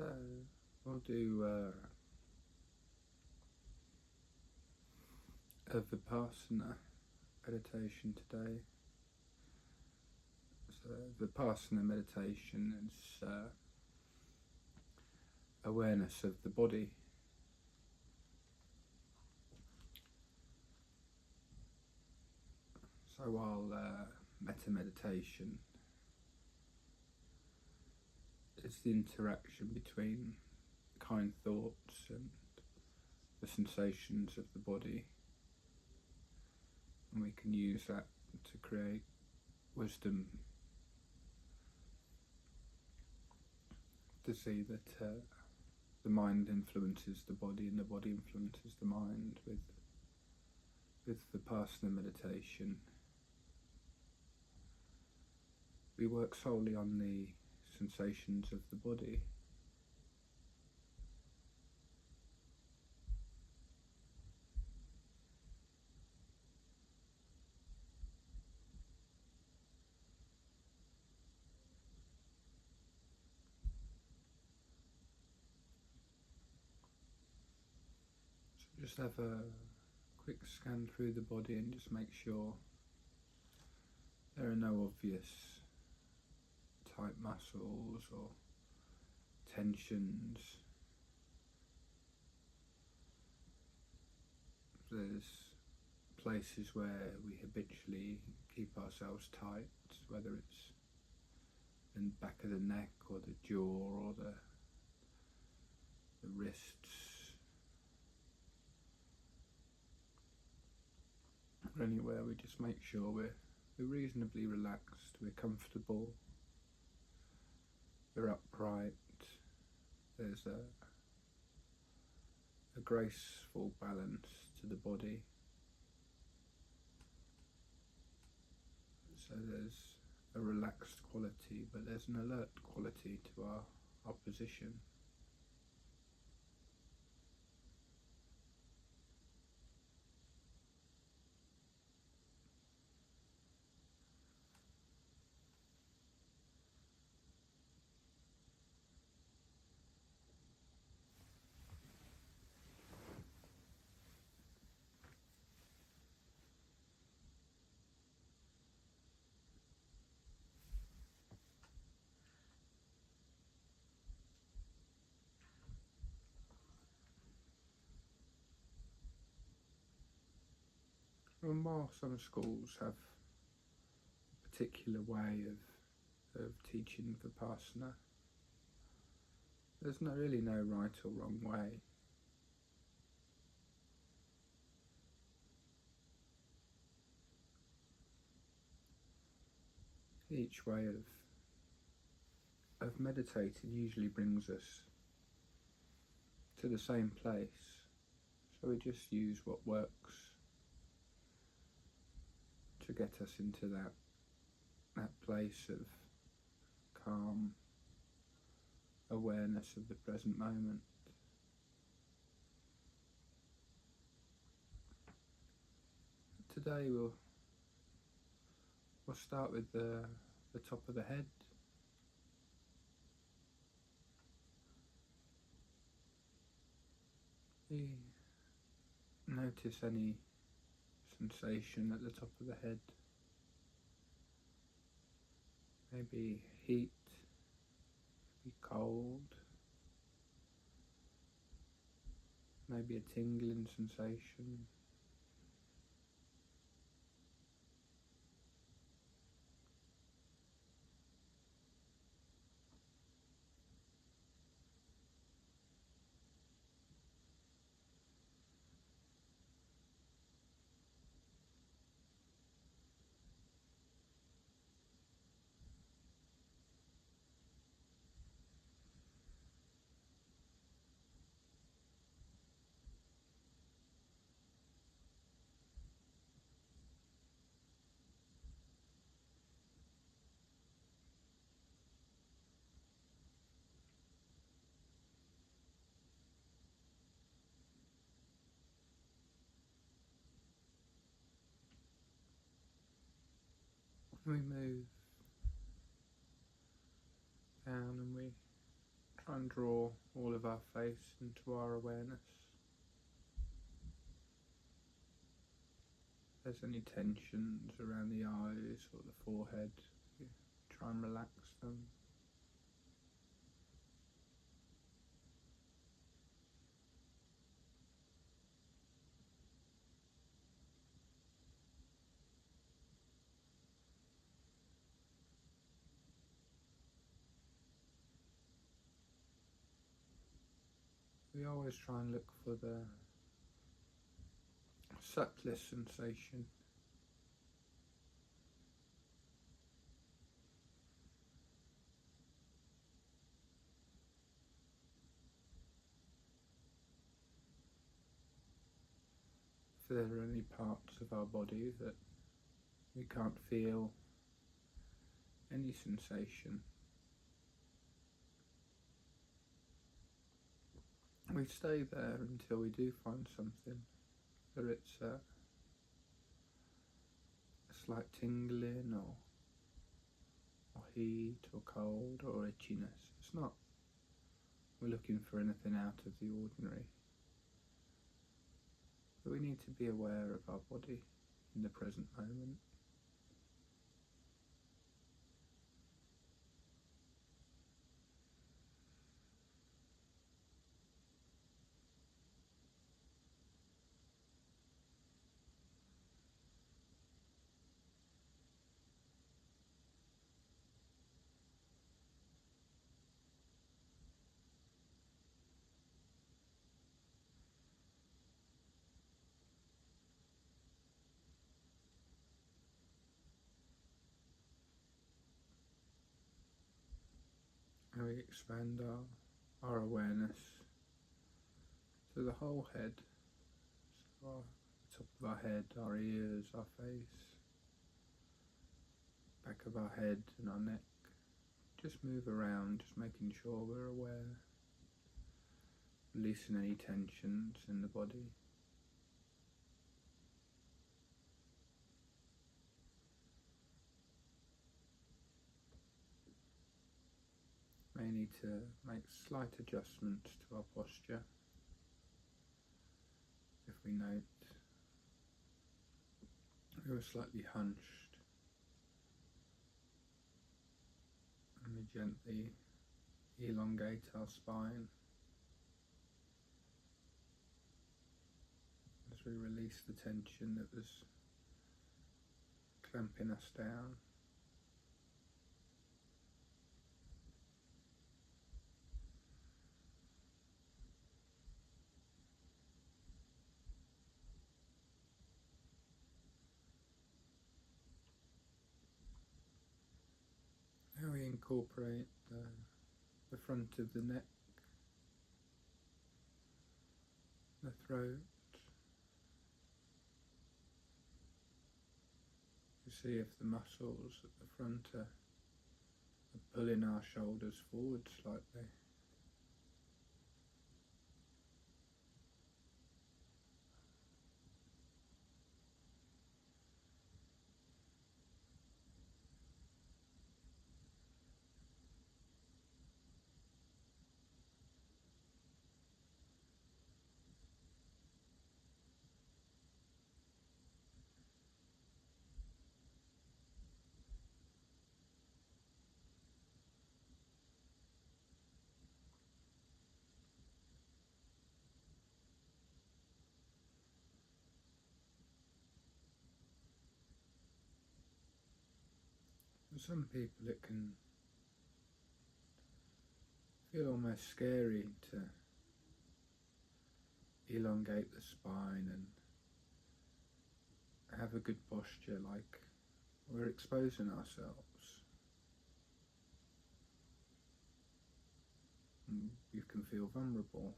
So we'll do a Vipassana meditation today. So Vipassana meditation is awareness of the body. So while metta meditation is the interaction between kind thoughts and the sensations of the body, and we can use that to create wisdom, to see that the mind influences the body and the body influences the mind. With Vipassana meditation, we work solely on the sensations of the body. So just have a quick scan through the body and just make sure there are no obvious tight muscles or tensions. There's places where we habitually keep ourselves tight, whether it's in the back of the neck or the jaw or the wrists, or anywhere. We just make sure we're reasonably relaxed, we're comfortable, we're upright, there's a graceful balance to the body. So there's a relaxed quality, but there's an alert quality to our position. And while some schools have a particular way of teaching Vipassana, there's really no right or wrong way. Each way of meditating usually brings us to the same place, so we just use what works to get us into that place of calm awareness of the present moment. Today we'll start with the top of the head. You notice any sensation at the top of the head, maybe heat, maybe cold, maybe a tingling sensation. We move down and we try and draw all of our face into our awareness. If there's any tensions around the eyes or the forehead, you try and relax them. We always try and look for the subtlest sensation. If there are any parts of our body that we can't feel any sensation, we stay there until we do find something, whether it's a slight tingling or heat or cold or itchiness. It's not we're looking for anything out of the ordinary, but we need to be aware of our body in the present moment. And we expand our awareness to the whole head, so the top of our head, our ears, our face, back of our head and our neck. Just move around, just making sure we're aware, releasing any tensions in the body. May need to make slight adjustments to our posture if we note we were slightly hunched, and we gently elongate our spine as we release the tension that was clamping us down. Now we incorporate the front of the neck, the throat. You see if the muscles at the front are pulling our shoulders forward slightly. For some people it can feel almost scary to elongate the spine and have a good posture, like we're exposing ourselves. And you can feel vulnerable.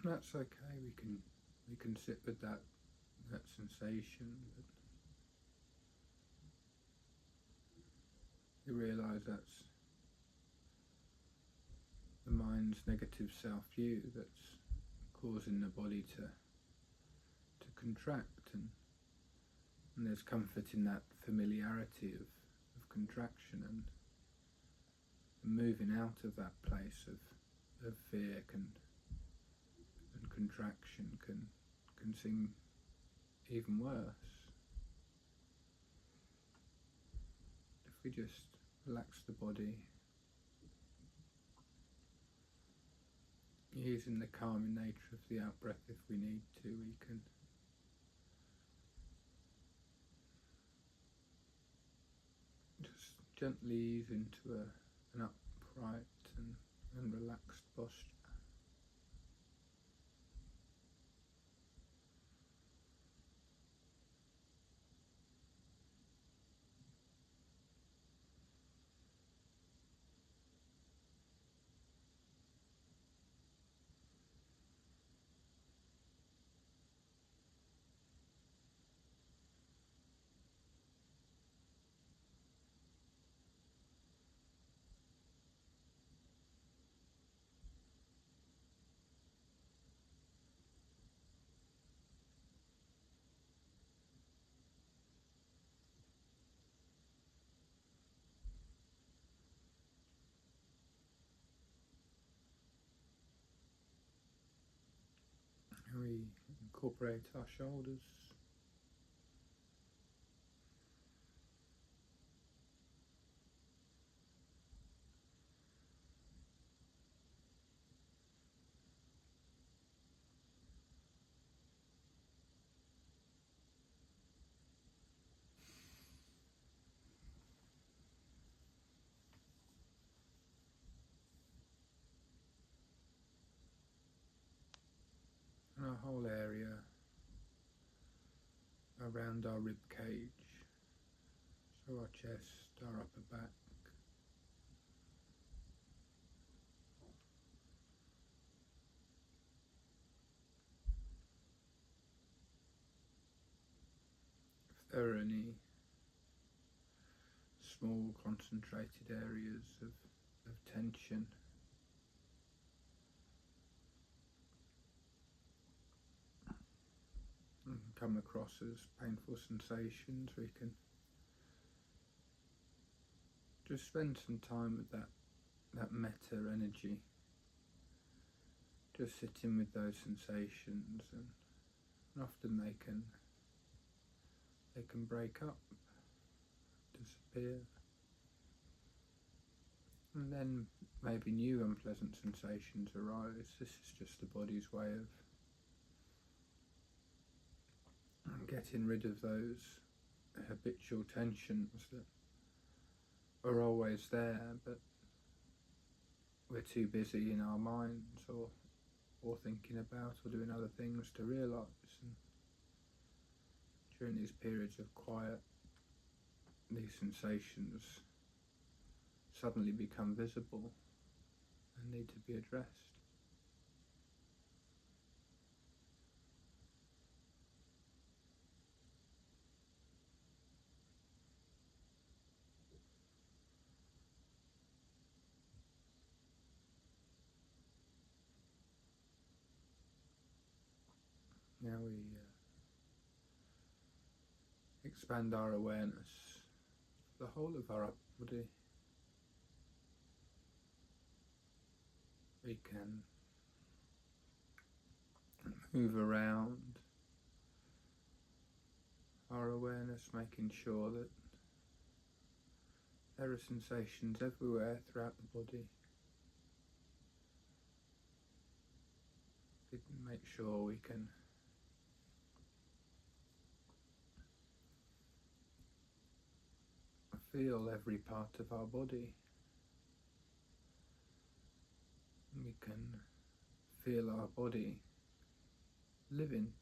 That's okay. We can sit with that sensation. But you realise that's the mind's negative self-view that's causing the body to contract and And there's comfort in that familiarity of contraction, and moving out of that place of fear and contraction can seem even worse. If we just relax the body, using the calming nature of the out-breath if we need to, we can just gently ease into an upright and relaxed posture. We incorporate our shoulders, and our whole area around our rib cage, so our chest, our upper back, if there are any small concentrated areas of tension, and come across as painful sensations, we can just spend some time with that metta energy, just sitting with those sensations, and often they can break up, disappear, and then maybe new unpleasant sensations arise. This is just the body's way of getting rid of those habitual tensions that are always there, but we're too busy in our minds or thinking about or doing other things to realise. And during these periods of quiet, these sensations suddenly become visible and need to be addressed. Now we expand our awareness, the whole of our upper body. We can move around our awareness, making sure that there are sensations everywhere throughout the body. We can make sure we can feel every part of our body. We can feel our body living.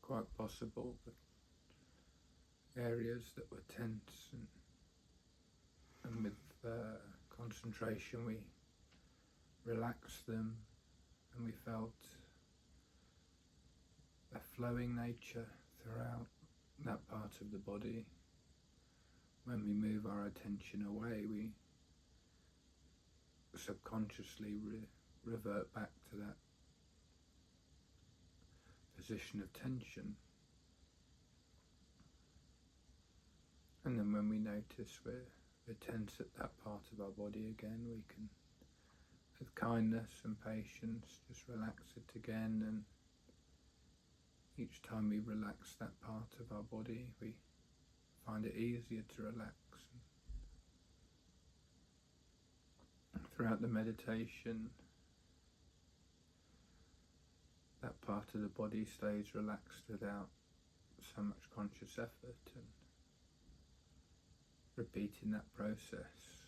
quite possible that areas that were tense and with concentration we relaxed them, and we felt a flowing nature throughout that part of the body. When we move our attention away, we subconsciously revert back to that position of tension. And then when we notice we're tense at that part of our body again, we can, with kindness and patience, just relax it again. And each time we relax that part of our body, we find it easier to relax. Throughout the meditation, that part of the body stays relaxed without so much conscious effort, and repeating that process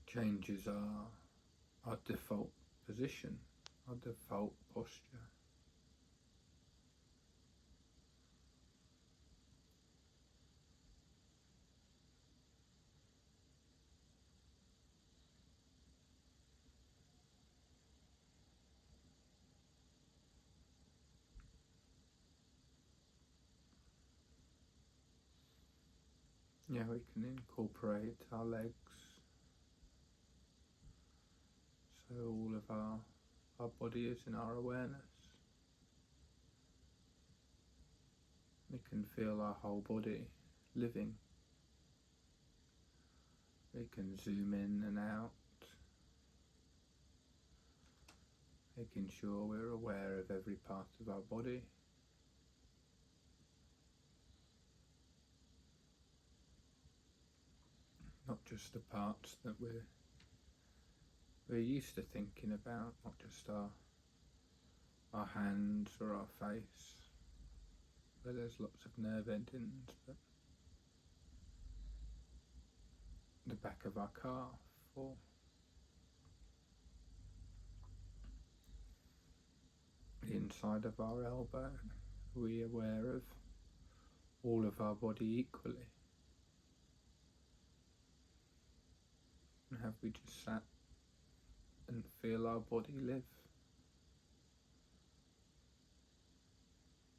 changes our default position, our default posture. Yeah, we can incorporate our legs, so all of our body is in our awareness. We can feel our whole body living. We can zoom in and out, making sure we're aware of every part of our body. Not just the parts that we're used to thinking about, not just our hands or our face, where there's lots of nerve endings, but the back of our calf, or the inside of our elbow. Are we aware of all of our body equally? And have we just sat and feel our body live?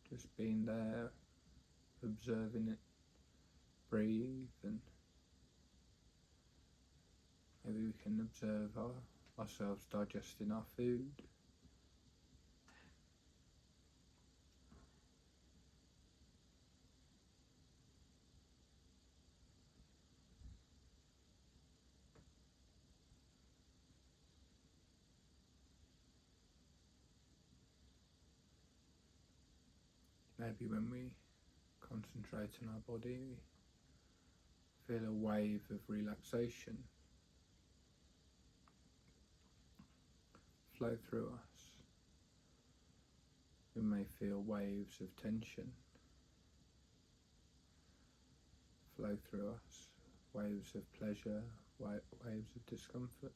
Just being there, observing it breathe, and maybe we can observe ourselves digesting our food. Maybe when we concentrate on our body, we feel a wave of relaxation flow through us. We may feel waves of tension flow through us, waves of pleasure, waves of discomfort.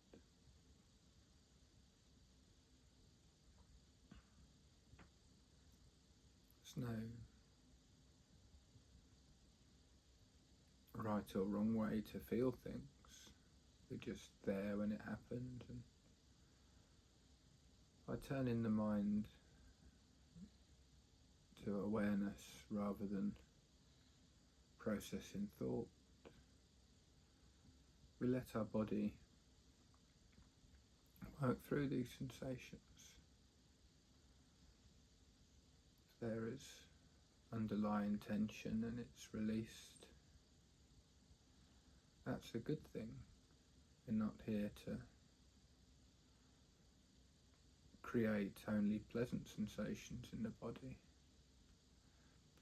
There's no right or wrong way to feel things. We're just there when it happens, and by turning the mind to awareness rather than processing thought, we let our body work through these sensations. If there is underlying tension and it's released, that's a good thing. We're not here to create only pleasant sensations in the body,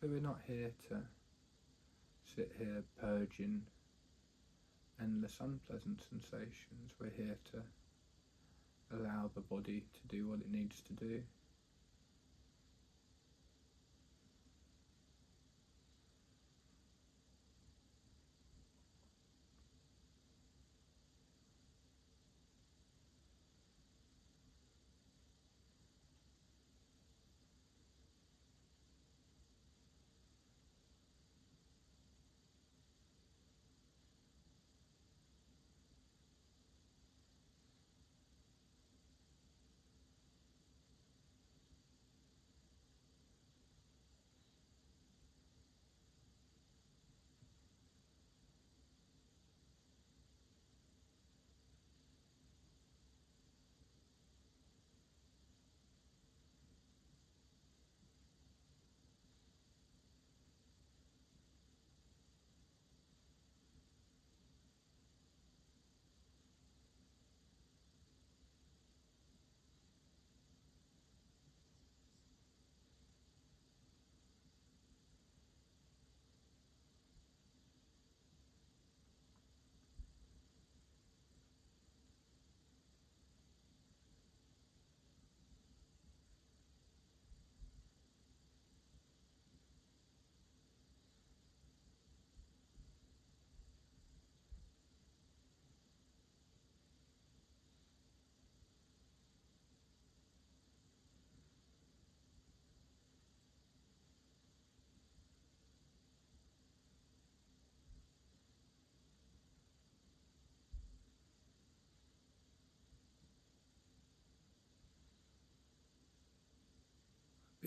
but we're not here to sit here purging endless unpleasant sensations. We're here to allow the body to do what it needs to do.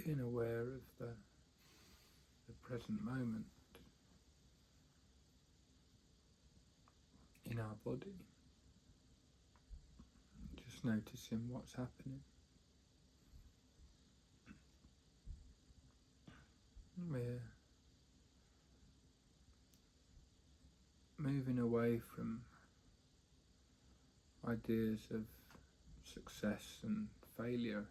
being aware of the present moment in our body, just noticing what's happening. We're moving away from ideas of success and failure.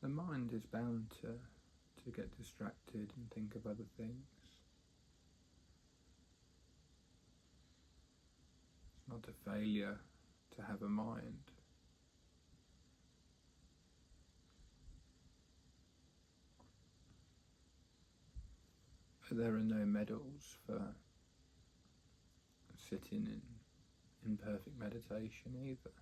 The mind is bound to get distracted and think of other things. It's not a failure to have a mind. But there are no medals for sitting in perfect meditation either.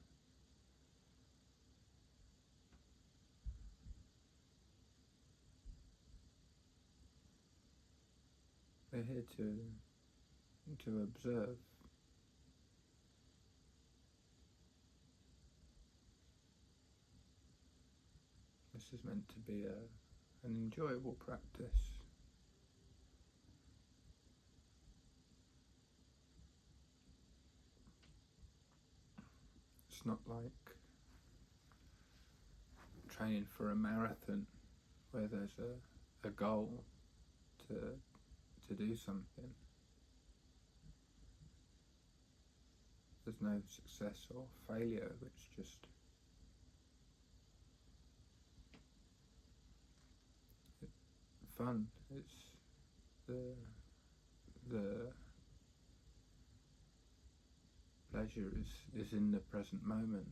We're here to observe. This is meant to be an enjoyable practice. It's not like training for a marathon where there's a goal to do something. There's no success or failure, it's just fun. It's the pleasure is in the present moment.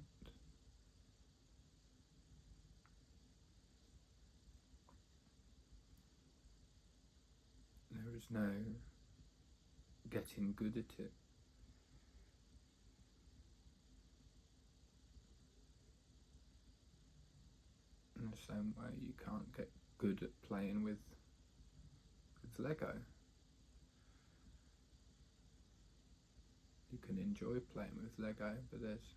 There is no getting good at it. In the same way you can't get good at playing with Lego. You can enjoy playing with Lego, but there's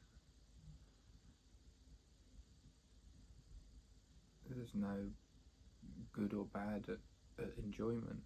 no good or bad at enjoyment.